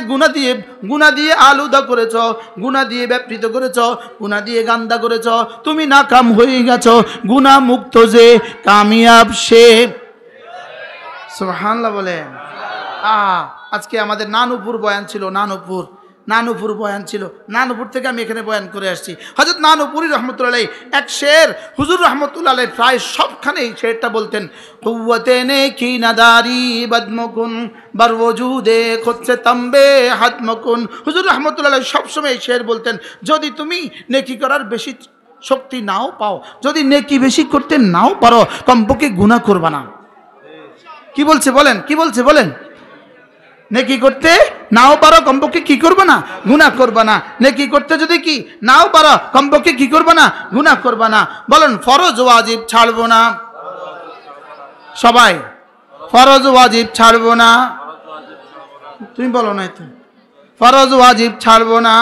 গুনাহ দিয়ে আলুদা করেছো, গুনাহ দিয়ে ব্যাপৃত করেছো, গুনাহ দিয়ে গান্দা করেছো, তুমি নাকাম হয়ে গেছো। গুনাহ মুক্ত যে কামিয়াব সে। সুবহানাল্লাহ বলেন। আজকে আমাদের নানুপুর বয়ান ছিল, নানুপুর বয়ান ছিল। নানুপুর থেকে আমি এখানে বয়ান করে আসছি। হযরত নানুপুরি রহমতুল্লাহ এক শের, হুজুর রহমতুল্লাহ প্রায় সবখানে এই শেরটা বলতেন, কুওয়াতে নেকি নাদারি বদমকুন বার ওজুদে খুদসে তম্বে হাতমকুন। হুজুর রহমতুল্লাহ সবসময় এই শের বলতেন, যদি তুমি নেকি করার বেশি শক্তি নাও পাও, যদি নেকি বেশি করতে নাও পারো, কমপক্ষে গুনাহ করবা না। কি বলছে বলেন, কি বলছে বলেন? নেকি করতে নাও পারো কমপক্ষে কি করবে না? গুনাহ করবে না। নেকি করতে যদি কি নাও পারো কমপক্ষে কি করবে না? গুনাহ করবে না। বলেন ফরজ ওয়াজিব ছাড়বো না। সবাই ফরজ ওয়াজিব ছাড়বো না। তুমি বলো না তো, ফরজ ওয়াজিব ছাড়বো না,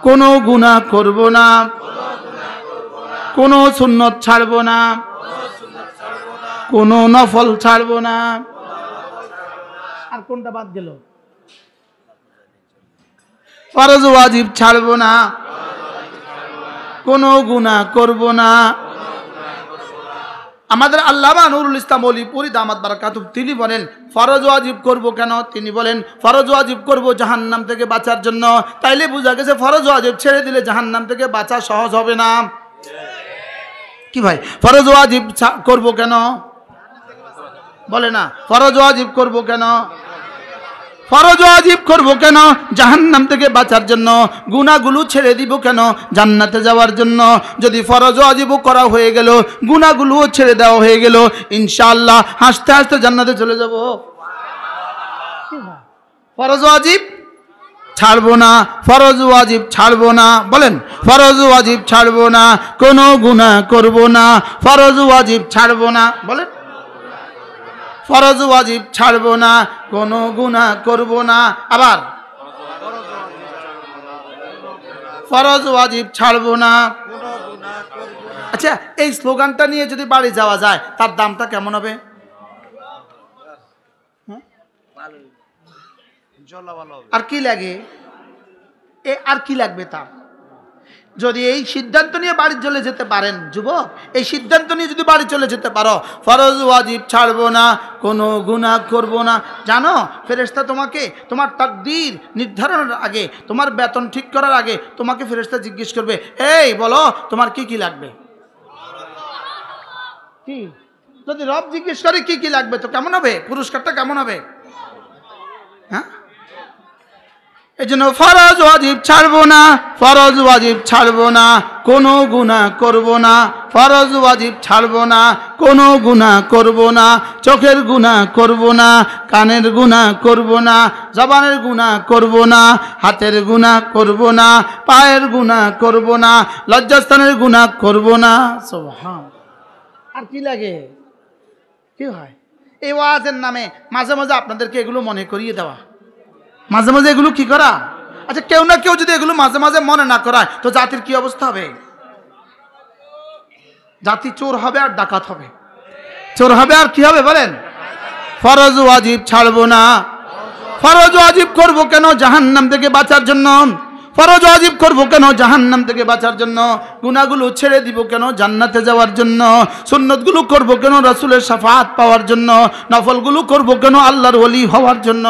কোনো গুনাহ করব না, কোনো সুন্নত ছাড়বো না, কোনো নফল ছাড়বো না। আর কোনটা বাদ গেল? ফরজ ওয়াজিব ছাড়বো না, কোনো গুনাহ করব না। আমাদের আল্লামা নুরুল ইসলাম ওলিপুরি দামাত বারাকাতুহু তিনি বলেন ফরজ ওয়াজিব করব কেন? তিনি বলেন ফরজ ওয়াজিব করব জাহান্নাম থেকে বাঁচার জন্য। তাইলে বোঝা গেছে ফরজ ওয়াজিব ছেড়ে দিলে জাহান্নাম থেকে বাঁচা সহজ হবে না। কি ভাই, ফরজ ওয়াজিব করব কেন? বলে না ফরজ ওয়াজিব করব কেন? ফরজ ওয়াজিব করব কেন? জাহান্নাম থেকে বাঁচার জন্য। গুনাহগুলো ছেড়ে দিব কেন? জান্নাতে যাওয়ার জন্য। যদি ফরজ ওয়াজিব করা হয়ে গেল, গুনাহগুলো ছেড়ে দেওয়া হয়ে গেল, ইনশাআল্লাহ হাসতে হাসতে জান্নাতে চলে যাব। ফরজ ওয়াজিব ছাড়বো না, ফরজ ওয়াজিব ছাড়বো না। বলেন ফরজ ওয়াজিব ছাড়বো না, কোনো গুনাহ করব না, ফরজ ওয়াজিব ছাড়বো না। বলেন ফরজ ওয়াজিব ছাড়বো না, কোনো গুনাহ করব না। আবার ফরজ ওয়াজিব ছাড়বো না। আচ্ছা এই স্লোগানটা নিয়ে যদি বাড়ি যাওয়া যায় তার দামটা কেমন হবে? আর কি লাগে? আর কি লাগবে তার? যদি এই সিদ্ধান্ত নিয়ে বাড়ি চলে যেতে পারেন যুবক, এই সিদ্ধান্ত নিয়ে যদি বাড়ি চলে যেতে পারো, ফরজ ওয়াজিব ছাড়বো না, কোনো গুনাহ করব না। জানো ফেরেশতা তোমাকে তোমার তাকদীর নির্ধারণের আগে, তোমার বেতন ঠিক করার আগে তোমাকে ফেরেশতা জিজ্ঞেস করবে, এই বলো তোমার কি কি লাগবে? কি যদি রব জিজ্ঞেস করে কি কি লাগবে তো কেমন হবে? পুরস্কারটা কেমন হবে? হ্যাঁ, এই জন্য ফরজ ওয়াজিব ছাড়বো না, ফরজ ওয়াজিব ছাড়বো না, কোনো গুনাহ করব না, ফরজ ওয়াজিব ছাড়বো না, কোনো গুনাহ করব না, চোখের গুনাহ করব না, কানের গুনাহ করব না, জবানের গুনাহ করব না, হাতের গুনাহ করব না, পায়ের গুনাহ করব না, লজ্জাস্থানের গুনাহ করব না। সুবহান। আর কি লাগে? কি হয়? এই ওয়াজের নামে মাঝে মাঝে আপনাদেরকে এগুলো মনে করিয়ে দেওয়া, মাঝে মাঝে এগুলো কি করা। আচ্ছা কেউ না কেউ যদি এগুলো মাঝে মাঝে মনে না করায় তো জাতির কি অবস্থা হবে? জাতি চোর হবে আর ডাকাত হবে, চোর হবে আর কি হবে বলেন? ফরজ ওয়াজিব ছাড়বো না। ফরজ ওয়াজিব করব কেন? জাহান্নাম থেকে বাঁচার জন্য। ফরজ ওয়াজিব করব কেন? জাহান্নাম থেকে বাঁচার জন্য। গুনাহগুলো ছেড়ে দিব কেন? জান্নাতে যাওয়ার জন্য। সুন্নতগুলো করব কেন? রাসূলের শাফাআত পাওয়ার জন্য। নফলগুলো করব কেন? আল্লাহর ওলি হওয়ার জন্য।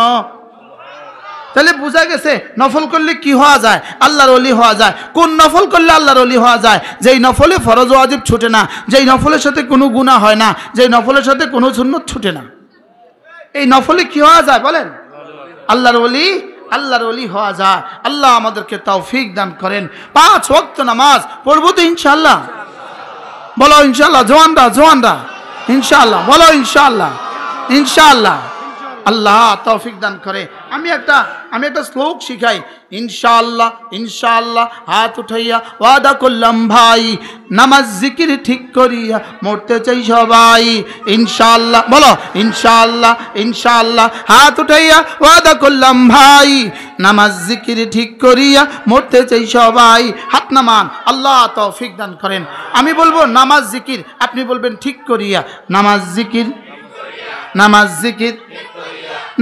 তাহলে বোঝা গেছে নফল করলে কি হওয়া যায়? আল্লাহর ওলি হওয়া যায়। কোন নফল করলে আল্লাহর ওলি হওয়া যায়? যেই নফলে ফরজ ওয়াজিব ছুটে না, যেই নফলের সাথে কোনো গুনাহ হয় না, যেই নফলের সাথে কোনো সুন্নত ছুটে না। এই নফলে কি হওয়া যায় বলেন? আল্লাহর ওলি, আল্লাহর ওলি হওয়া যায়। আল্লাহ আমাদেরকে তৌফিক দান করেন। 5 ওয়াক্ত নামাজ পড়বো তো ইনশাআল্লাহ? বলো ইনশাআল্লাহ। জওয়ানরা ইনশাআল্লাহ বলো ইনশাআল্লাহ। ইনশাআল্লাহ আল্লাহ তৌফিক দান করে। আমি একটা শ্লোক শিখাই। ইনশাআল্লাহ ইনশাআল্লাহ হাত উঠাইয়া ওয়াদা করলাম ভাই, নামাজ জিকির ঠিক করিয়া মরতে চাই সবাই। ইনশাআল্লাহ বলো ইনশাআল্লাহ ইনশাআল্লাহ হাত উঠাইয়া ওয়াদা করলাম ভাই, নামাজ জিকির ঠিক করিয়া মরতে চাই সবাই। হাত নামান। আল্লাহ তৌফিক দান করেন। আমি বলবো নামাজ জিকির, আপনি বলবেন ঠিক করিয়া। নামাজ জিকির, নামাজ জিকির,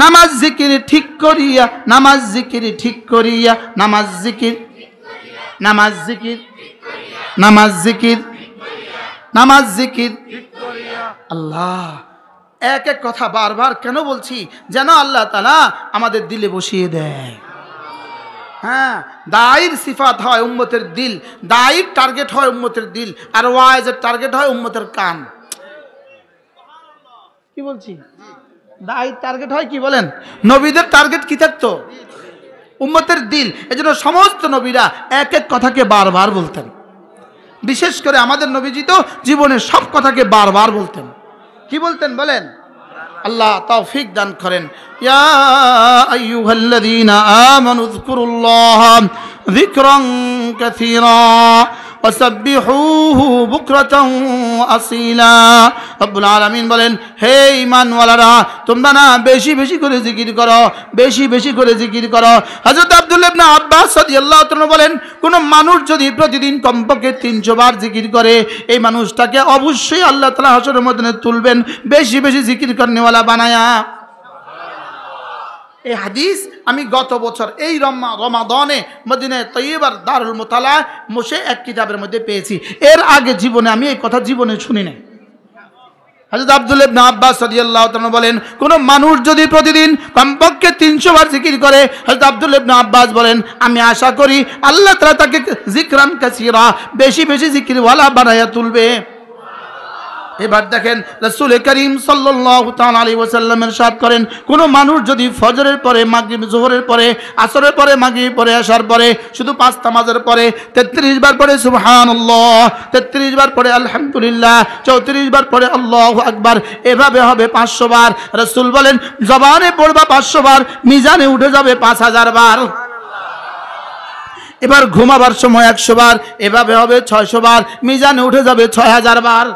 নামাজ জিকির ঠিক করিয়া, নামাজ জিকির ঠিক করিয়া, নামাজ জিকির, নামাজ জিকির, নামাজ জিকির, নামাজ জিকির। আল্লাহ এক এক কথা বারবার কেন বলছি? যেন আল্লাহ তাআলা আমাদের দিলে বসিয়ে দেয়। হ্যাঁ, দায়ীর সিফাত হয় উম্মতের দিল, দায়ীর টার্গেট হয় উম্মতের দিল, আর ওয়াইজের টার্গেট হয় উম্মতের কান। কি বলছি? দায়ীর টার্গেট হয় কি বলেন? নবীদের টার্গেট কি থাকতো? উম্মতের দিল। এজন্য সমস্ত নবীরা এক এক কথাকে বারবার বলতেন। বিশেষ করে আমাদের নবীজি তো জীবনের সব কথাকে বারবার বলতেন। কি বলতেন বলেন? আল্লাহ তৌফিক দান করেন। ইয়া আইয়ুহাল্লাযীনা আমানু যকুরুল্লাহা যিকরান কাসীরা ওয়াসাব্বিহুহু বুকরাতান আসীলা। রব্বুল আলামিন বলেন, হে ঈমানওয়ালারা, তোমরা না বেশি বেশি করে জিকির করো, বেশি বেশি করে জিকির করো। হযরত আব্দুল্লাহ ইবনে আব্বাস রাদিয়াল্লাহু তাআলা বলেন, কোন মানুষ যদি প্রতিদিন কমপক্ষে 300 বার জিকির করে, এই মানুষটাকে অবশ্যই আল্লাহ তাআলা হাশরের ময়দানে তুলবেন বেশি বেশি জিকির করনেওয়ালা বানায়া। এই হাদিস আমি গত বছর এই রমাদানে মদিনায়ে তয়্যিবার দারুল মুতালা বসে এক কিতাবের মধ্যে পেয়েছি। এর আগে জীবনে আমি এই কথা জীবনে শুনি নাই। হযরত আব্দুল্লাহ ইবনে আব্বাস রাদিয়াল্লাহু তাআলা বলেন, কোন মানুষ যদি প্রতিদিন কমপক্ষে 300 বার জিকির করে, হযরত আব্দুল্লাহ ইবনে আব্বাস বলেন, আমি আশা করি আল্লাহ তাআলা তাকে যিকরান কাসীরা বেশি বেশি জিকিরওয়ালা বানায়া তুলবে। এবার দেখেন রাসূল করিম সাল্লাল্লাহু তাআলা আলাইহি ওয়াসাল্লাম ইরশাদ করেন, কোন মানুষ যদি ফজরের পরে, মাগরিব, যোহরের পরে, আসরের পরে, মাগরিব পরে, আশার পরে, শুধু 5 নামাজের পরে 33 বার পরে সুবহানাল্লাহ, 33 বার পরে আলহামদুলিল্লাহ, 34 বার পরে আল্লাহু আকবার, এভাবে হবে 500 বার। রাসূল বলেন, জবানে পড়বা 500 বার, মিজানে উঠে যাবে 5000 বার। এবার ঘুমাবার সময় 100 বার, এভাবে হবে 600 বার, মিজানে উঠে যাবে 6000 বার।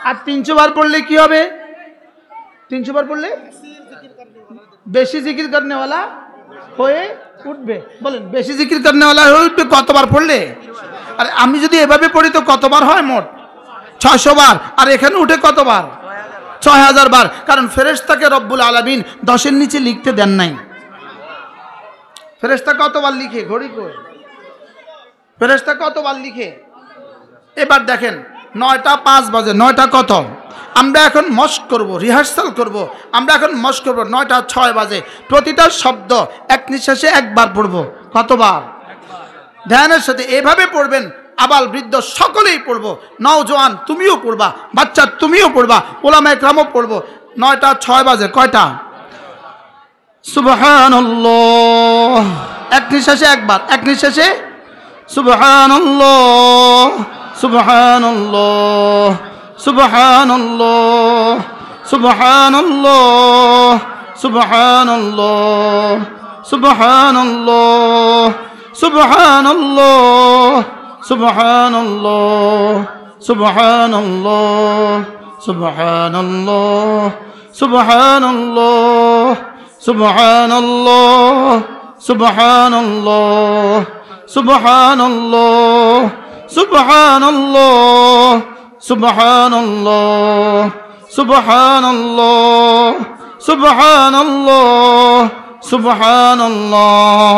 আর 300 বার পড়লে কি হবে? 300 বার পড়লে বেশি জিকির করনেওয়ালা হয়ে উঠবে। বলেন, বেশি জিকির করনেওয়ালা হয়ে উঠবে কতবার পড়লে? আর আমি যদি এভাবে পড়ি তো কতবার হয়? মোট 600 বার। আর এখানে উঠে কতবার? 6000 বার। কারণ ফেরেশতাকে রব্বুল আলামিন 10-এর নিচে লিখতে দেন নাই। ফেরেশতা কতবার লিখে? ঘড়ি কই? ফেরেশতা কতবার লিখে? এবার দেখেন 9টা 5 বাজে, 9টা কত? আমরা এখন মস্ক করব, রিহার্সাল করব। আমরা এখন মস্ক করব। 9টা 6 বাজে প্রতিটা শব্দ এক নিঃশ্বাসে একবার পড়ব। কতবার? ধ্যানের সাথে এভাবে পড়বেন, আবাল বৃদ্ধ সকলেই পড়ব। নওজোয়ান তুমিও পড়বা, বাচ্চা তুমিও পড়বা, ওলামা একরামও পড়ব। 9টা 6 বাজে কয়টা? সুবহানাল্লাহ। এক নিঃশ্বাসে একবার, এক নিঃশ্বাসে সুবহানাল্লাহ, সুবহানাল্লাহ, সুবহানাল্লাহ, সুবহানাল্লাহ, সুবহানাল্লাহ, সুবহানাল্লাহ, সুবহানাল্লাহ, সুবহানাল্লাহ, সুবহানাল্লাহ, সুবহানাল্লাহ, সুবহানাল্লাহ, সুবহানাল্লাহ, সুবহানাল্লাহ, সুবহানাল্লাহ, সুবহানাল্লাহ, সুবহানাল্লাহ, সুবহানাল্লাহ, সুবহানাল্লাহ, সুবহানাল্লাহ,